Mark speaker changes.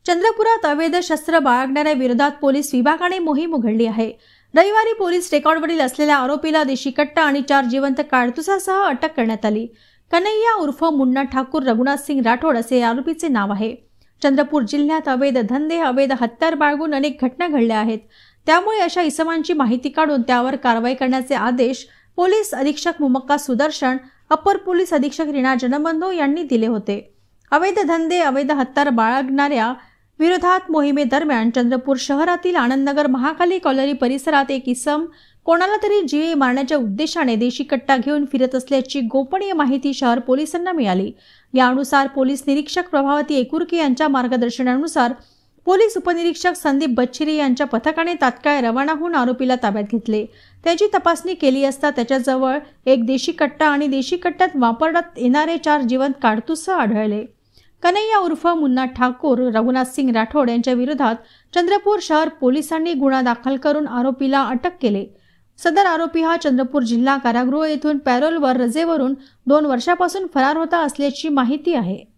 Speaker 1: चंद्रपुरात अवैध शस्त्र बाळगणाऱ्या विरोधात पोलीस विभागाने मोहीम उघडली आहे। रविवारी पोलीस रेकॉर्डवरील असलेल्या आरोपीला देशी कट्टा आणि 4 जिवंत काडतुसासह अटक करण्यात आली। कन्हैया उर्फ मुन्ना ठाकूर रघुनाथ सिंग राठोड असे आरोपीचे नाव आहे। चंद्रपूर जिल्ह्यात अवैध धंदे, अवैध हत्यार बाळगून अनेक घटना घडल्या आहेत। त्यामुळे अशा इसमांची माहिती काढून त्यावर कारवाई करण्याचे आदेश पोलीस अधीक्षक मुमक्का सुदर्शन, अपर पोलीस अधीक्षक रीना जनबंधू यांनी दिले होते। अवैध धंदे, अवैध हत्यार बाळगणाऱ्या विरोधात मोहिमेदरम्यान चंद्रपूर शहरातील आनंदनगर महाखाली कॉलनी परिसरात एक इसम कोणाला तरी जीवे मारण्याच्या उद्देशाने देशी कट्टा घेऊन फिरत असल्याची गोपनीय माहिती शहर पोलिसांना मिळाली। यानुसार पोलीस निरीक्षक प्रभावती एकुरके यांच्या मार्गदर्शनानुसार पोलीस उपनिरीक्षक संदीप बच्छिरे यांच्या पथकाने तात्काळ रवाना होऊन आरोपीला ताब्यात घेतले। त्याची तपासणी केली असता त्याच्याजवळ एक देशी कट्टा आणि देशी कट्ट्यात वापरण्यात येणारे 4 जिवंत काडतूस आढळले। कन्हैया उर्फ मुन्ना ठाकूर रघुनाथ सिंग राठोड यांच्या विरोधात चंद्रपूर शहर पोलिसांनी गुन्हा दाखल करून आरोपीला अटक केले। सदर आरोपी हा चंद्रपूर जिल्हा कारागृह येथून पॅरोलवर रजेवरून 2 वर्षापासून फरार होता असल्याची माहिती आहे।